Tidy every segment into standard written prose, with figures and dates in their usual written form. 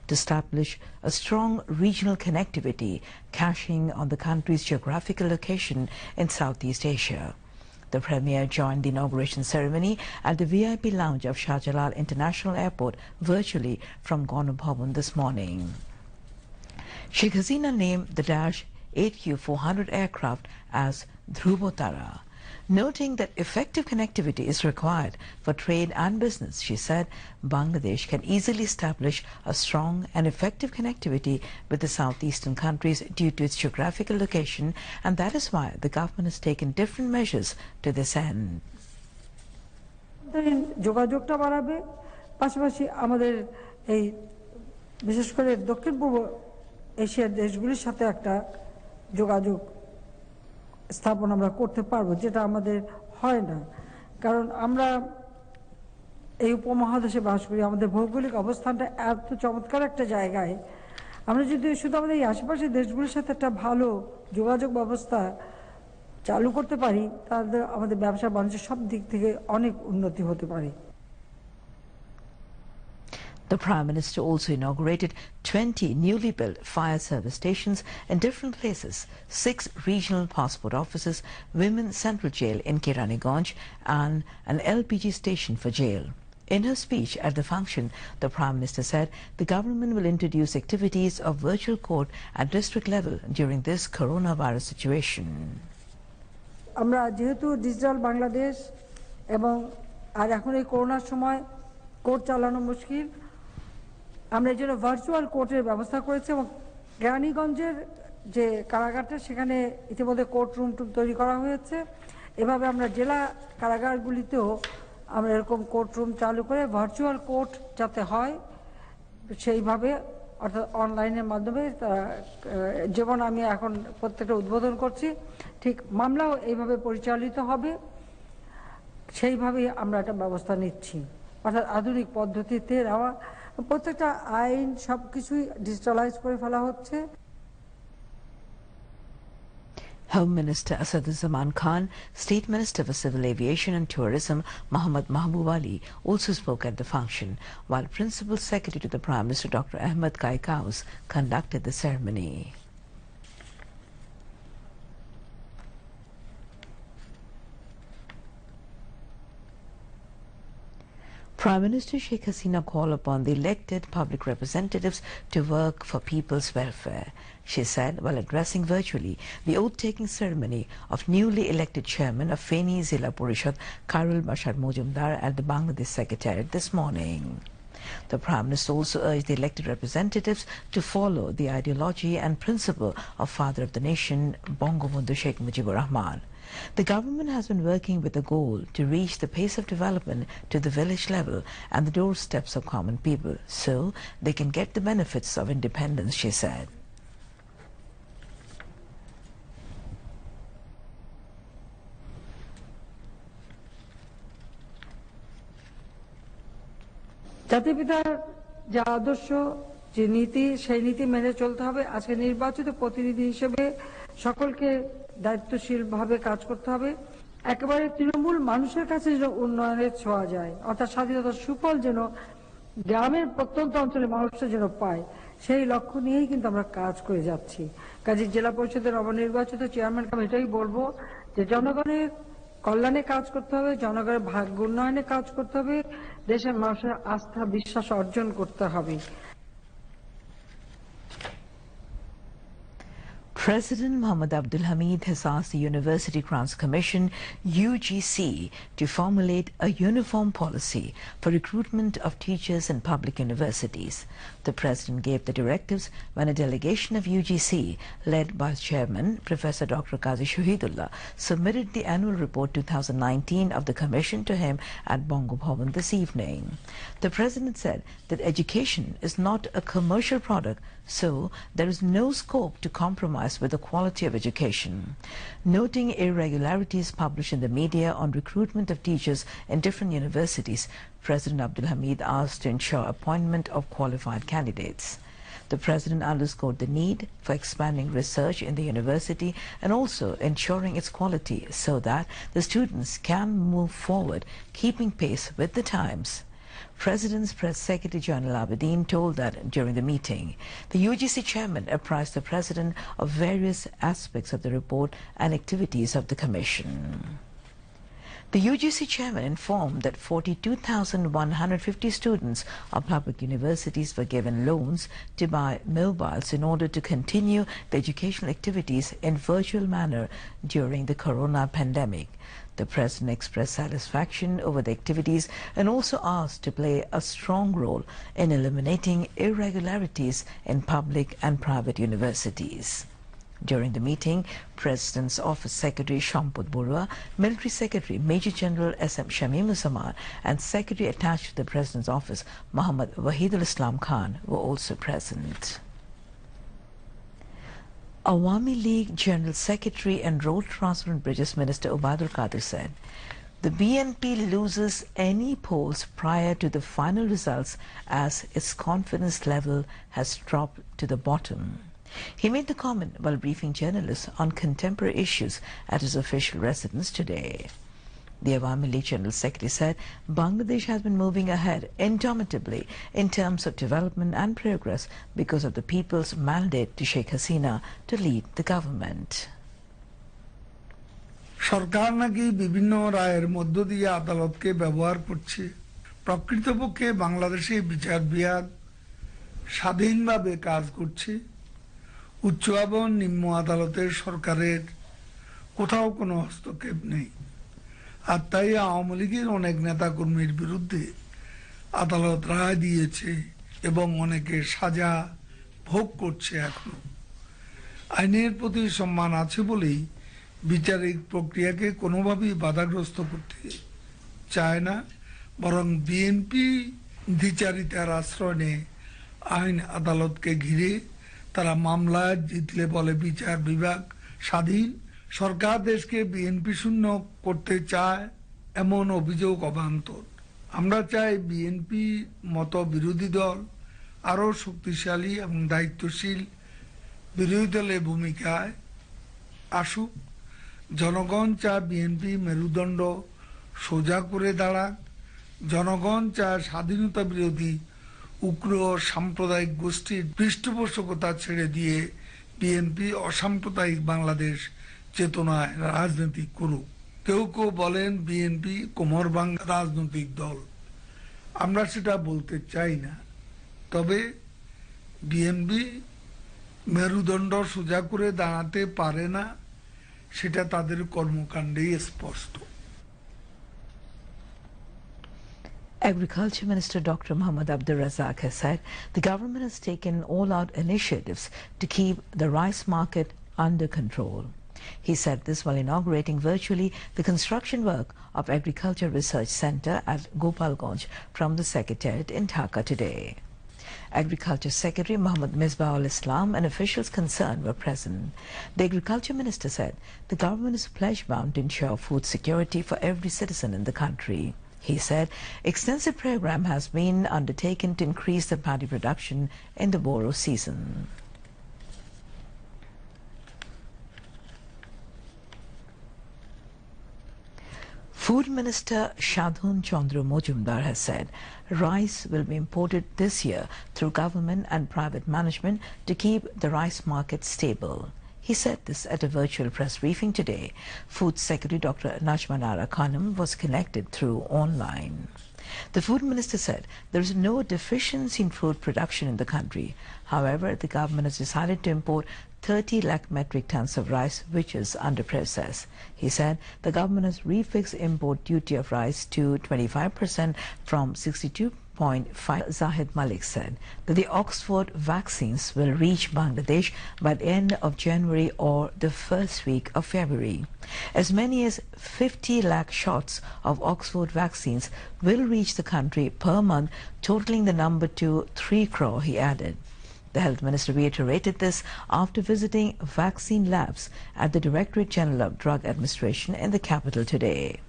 to establish a strong regional connectivity, cashing on the country's geographical location in Southeast Asia. The Premier joined the inauguration ceremony at the VIP lounge of Shah Jalal International Airport virtually from Gonu Bhavan this morning. Sheikh Hasina named the Dash 8Q400 aircraft as Dhrubotara. Noting that effective connectivity is required for trade and business, she said Bangladesh can easily establish a strong and effective connectivity with the southeastern countries due to its geographical location, and that is why the government has taken different measures to this end. যোগাযোগটা বাড়াবে, পাশাপাশি আমাদের এই বিশেষ করে দক্ষিণ পূর্ব এশিয়ার দেশগুলির সাথে একটা যোগাযোগ স্থাপন আমরা করতে পারবো, যেটা আমাদের হয় না। কারণ আমরা এই উপমহাদেশে বাস করি, আমাদের ভৌগোলিক অবস্থানটা এত চমৎকার একটা জায়গায়, আমরা যদি শুধু আমাদের এই আশেপাশের দেশগুলির সাথে একটা ভালো যোগাযোগ ব্যবস্থা চালু করতে পারি, তাহলে আমাদের ব্যবসা বাণিজ্যের সব দিক থেকে অনেক উন্নতি হতে পারে। The Prime Minister also inaugurated 20 newly built fire service stations in different places, 6 regional passport offices, Women's Central Jail in Kiraniganj, and an LPG station for jail. In her speech at the function, the Prime Minister said the government will introduce activities of virtual court at district level during this coronavirus situation. আমরা যেহেতু digital Bangladesh এবং আর এখন এই করোনার সময় court চালানো মুশকিল, আমরা এই জন্য ভার্চুয়াল কোর্টের ব্যবস্থা করেছি এবং কেরানীগঞ্জের যে কারাগারটা সেখানে ইতিমধ্যে কোর্ট রুম তৈরি করা হয়েছে। এভাবে আমরা জেলা কারাগারগুলিতেও আমরা এরকম কোর্ট রুম চালু করে ভার্চুয়াল কোর্ট যাতে হয় সেইভাবে, অর্থাৎ অনলাইনের মাধ্যমে, যেমন আমি এখন প্রত্যেকটা উদ্বোধন করছি ঠিক মামলাও এইভাবে পরিচালিত হবে, সেইভাবেই আমরা একটা ব্যবস্থা নিচ্ছি। অর্থাৎ আধুনিক পদ্ধতিতে নেওয়া, প্রত্যেকটা আইন সবকিছুই ডিজিটালাইজ করে ফেলা হচ্ছে। Home Minister Asaduzzahman Khan, State Minister for Civil Aviation and Tourism Mohammad Mahbub Ali also spoke at the function, while Principal Secretary to the Prime Minister Dr. Ahmed Kaikaus conducted the ceremony. Prime Minister Sheikh Hasina called upon the elected public representatives to work for people's welfare. She said while addressing virtually the oath-taking ceremony of newly elected chairman of Feni Zilla Porishad Khairul Bashar Mojumdar at the Bangladesh Secretariat this morning. The Prime Minister also urged the elected representatives to follow the ideology and principle of Father of the Nation, Bangabandhu Sheikh Mujibur Rahman. The government has been working with a goal to reach the pace of development to the village level and the doorsteps of common people, so they can get the benefits of independence, she said. জাতির পিতার যে আদর্শ, যে নীতি, সেই নীতি মেনে চলতে হবে। আজকে নির্বাচিত প্রতিনিধি হিসেবে সকলকে দায়িত্বশীলভাবে কাজ করতে হবে। একেবারে তৃণমূল মানুষের কাছে যেন উন্নয়নের ছোঁয়া যায়, অর্থাৎ স্বাধীনতার সুফল যেন গ্রামের প্রত্যন্ত অঞ্চলের মানুষরা যেন পায়, সেই লক্ষ্য নিয়েই কিন্তু আমরা কাজ করে যাচ্ছি। কাজে জেলা পরিষদের নবনির্বাচিত চেয়ারম্যানকে আমি এটাই বলবো যে জনগণের কল্যাণে কাজ করতে হবে, জনগণের ভাগ্য উন্নয়নে কাজ করতে হবে, দেশের মানুষের আস্থা বিশ্বাস অর্জন করতে হবে। President Mohammad Abdul Hamid has asked the University Grants Commission, UGC, to formulate a uniform policy for recruitment of teachers in public universities. The President gave the directives when a delegation of UGC, led by Chairman Professor Dr. Qazi Shahidullah, submitted the annual report 2019 of the Commission to him at Bongo Bhavan this evening. The President said that education is not a commercial product, so there is no scope to compromise with the quality of education. Noting irregularities published in the media on recruitment of teachers in different universities, President Abdul Hamid asked to ensure appointment of qualified candidates. The President underscored the need for expanding research in the university and also ensuring its quality so that the students can move forward, keeping pace with the times. President's Press Secretary General Abedin told that during the meeting, the UGC chairman apprised the President of various aspects of the report and activities of the Commission. The UGC chairman informed that 42,150 students of public universities were given loans to buy mobiles in order to continue the educational activities in virtual manner during the corona pandemic. The President expressed satisfaction over the activities and also asked to play a strong role in eliminating irregularities in public and private universities. During the meeting, President's Office Secretary Shamput Burua, Military Secretary Major General S.M. Shamim-uz-Zaman and Secretary attached to the President's Office Muhammad Wahidul Islam Khan were also present. Awami League General Secretary and Road Transport and Bridges Minister Ubaidul Qadir said, the BNP loses any polls prior to the final results as its confidence level has dropped to the bottom. He made the comment while briefing journalists on contemporary issues at his official residence today. The Awami League General Secretary said Bangladesh has been moving ahead indomitably in terms of development and progress because of the people's mandate to Sheikh Hasina to lead the government. সরকার নাকি বিভিন্ন রায়ের মধ্য দিয়ে আদালতকে ব্যবহার করছে প্রকৃতপক্ষে বাংলাদেশে বিচার বিভাগ স্বাধীনভাবে কাজ করছে উচ্চ এবং নিম্ন আদালতের সরকারের কোথাও কোনো হস্তক্ষেপ নেই আর তাই আওয়ামী লীগের অনেক নেতাকর্মীর বিরুদ্ধে আদালত রায় দিয়েছে এবং অনেকে সাজা ভোগ করছে এখনো আইনের প্রতি সম্মান আছে বলেই বিচারিক প্রক্রিয়াকে কোনোভাবেই বাধাগ্রস্ত করতে চায় না বরং বিএনপি দ্বিচারিতার আশ্রয় নেয় আইন আদালতকে ঘিরে তারা মামলা জিতলে বলে বিচার বিভাগ স্বাধীন সরকার দেশকে বিএনপি শূন্য করতে চায় এমন অভিযোগ অবান্তর আমরা চাই বিএনপি মতো বিরোধী দল আরো শক্তিশালী এবং দায়িত্বশীল বিরোধী দলের ভূমিকায় আসুক জনগণ চায় বিএনপি মেরুদণ্ড সোজা করে দাঁড়াক জনগণ চায় স্বাধীনতা বিরোধী উগ্র সাম্প্রদায়িক গোষ্ঠীর পৃষ্ঠপোষকতা ছেড়ে দিয়ে বিএনপি অসাম্প্রদায়িক বাংলাদেশ চেতনায় রাজনীতি করুক কেউ কেউ বলেন বিএনপি কোমর ভাঙা রাজনৈতিক দল আমরা সেটা বলতে চাই না তবে বিএনপি মেরুদণ্ড সোজা করে দাঁড়াতে পারে না সেটা তাদের কর্মকাণ্ডেই স্পষ্ট Agriculture Minister Dr. Muhammad Abdul Razak has said the government has taken all-out initiatives to keep the rice market under control. He said this while inaugurating virtually the construction work of Agriculture Research Centre at Gopalganj from the Secretariat in Dhaka today. Agriculture Secretary Muhammad Misbahul Islam and officials concerned were present. The Agriculture Minister said the government is pledge-bound to ensure food security for every citizen in the country. He said extensive program has been undertaken to increase the paddy production in the Boro season. Food Minister Shadhun Chandra Mojumdar has said rice will be imported this year through government and private management to keep the rice market stable. He said this at a virtual press briefing today. Food Secretary Dr. Najmanara Khanum was connected through online. The Food Minister said there is no deficiency in food production in the country. However, the government has decided to import 30 lakh metric tons of rice, which is under process. He said the government has refixed import duty of rice to 25% from 62.5%. Zahid Malik said that the Oxford vaccines will reach Bangladesh by the end of January or the first week of February. As many as 50 lakh shots of Oxford vaccines will reach the country per month, totaling the number to 3 crore, he added. The Health Minister reiterated this after visiting vaccine labs at the Directorate General of Drug Administration in the capital today.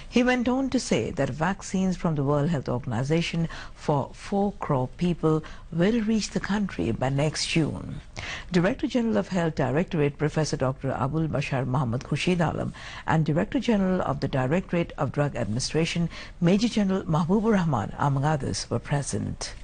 He went on to say that vaccines from the World Health Organization for 4 crore people will reach the country by next June. Director General of Health Directorate Professor Dr. Abul Bashar Muhammad Khurshid Alam and Director General of the Directorate of Drug Administration Major General Mahbubur Rahman, among others, were present.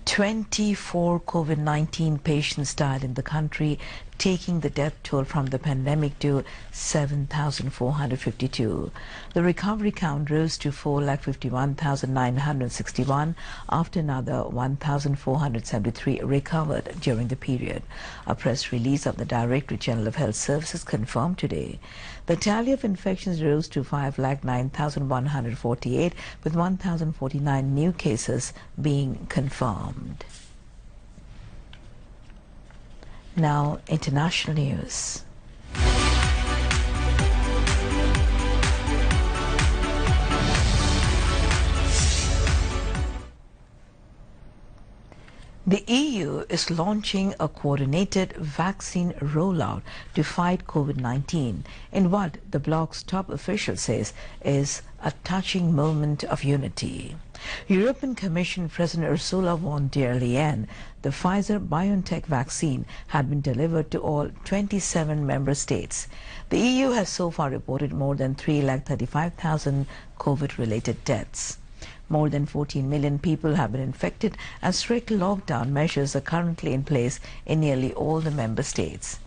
24 COVID-19 patients died in the country, taking the death toll from the pandemic to 7,452. The recovery count rose to 4,51,961 after another 1,473 recovered during the period. A press release of the Directorate General of Health Services confirmed today. The tally of infections rose to 5,09,148 with 1,049 new cases being confirmed. Now, international news. The EU is launching a coordinated vaccine rollout to fight COVID-19 in what the bloc's top official says is a touching moment of unity. European Commission President Ursula von der Leyen, the Pfizer-BioNTech vaccine had been delivered to all 27 member states. The EU has so far reported more than 335,000 COVID-related deaths. More than 14 million people have been infected and strict lockdown measures are currently in place in nearly all the member states.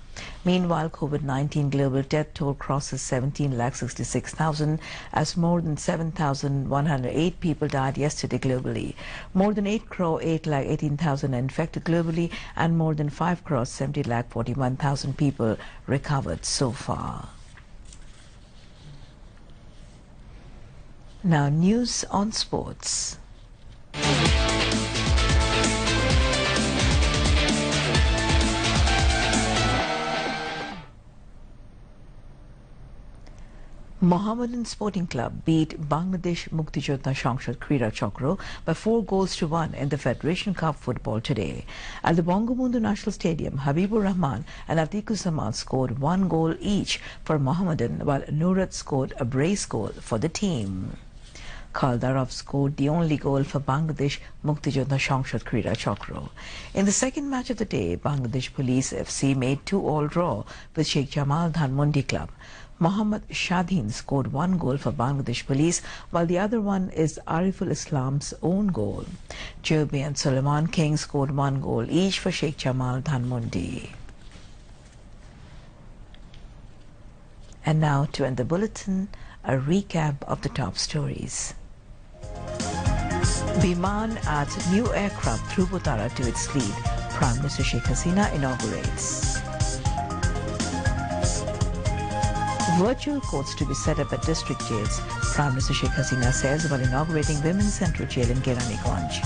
Meanwhile, COVID-19 global death toll crosses 17,66,000 as more than 7,108 people died yesterday globally. More than 8 crore 8,18,000 infected globally and more than 5 crore 70,41,000 people recovered so far. Now, news on sports. Mohammedan Sporting Club beat Bangladesh Muktijodha Sangshad Krida Chokro by 4-1 in the Federation Cup football today. At the Bangamundu National Stadium, Habibur Rahman and Atiquzzaman scored 1 goal each for Mohammedan, while Nurat scored a brace goal for the team. Kaldarov scored the only goal for Bangladesh Muktijodha Sangshad Krida Chokro. In the second match of the day, Bangladesh Police FC made 2-2 draw with Sheikh Jamal Dhanmondi Club. Mohammad Shadhin scored 1 goal for Bangladesh Police, while the other one is Ariful Islam's own goal. Joby and Suleiman King scored 1 goal each for Sheikh Jamal Dhanmondi. And now, to end the bulletin, a recap of the top stories. Biman adds new aircraft through Butara to its fleet. Prime Minister Sheikh Hasina inaugurates. Virtual courts to be set up at district jails, Prime Minister Sheikh Hasina says while inaugurating Women's Central Jail in Keraniganj.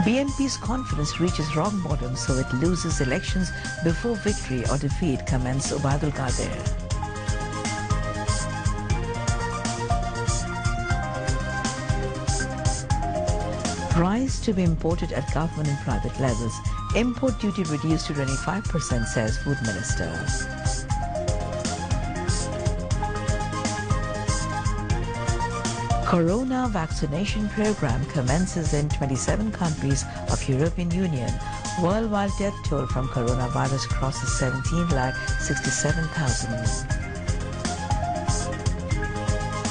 BNP's confidence reaches rock bottom, so it loses elections before victory or defeat, comments Ubaidul Qadir. Rice to be imported at government and private levels. Import duty reduced to 25%, says Food Minister. Corona vaccination program commences in 27 countries of European Union. Worldwide death toll from coronavirus crosses 17,67,000.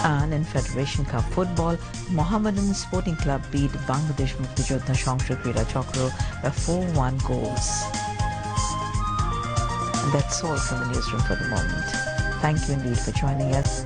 And in Federation Cup football, Mohammedan Sporting Club beat Bangladesh Muktijodha Sangshad Krida Chokro by 4-1 goals. And that's all from the newsroom for the moment. Thank you indeed for joining us.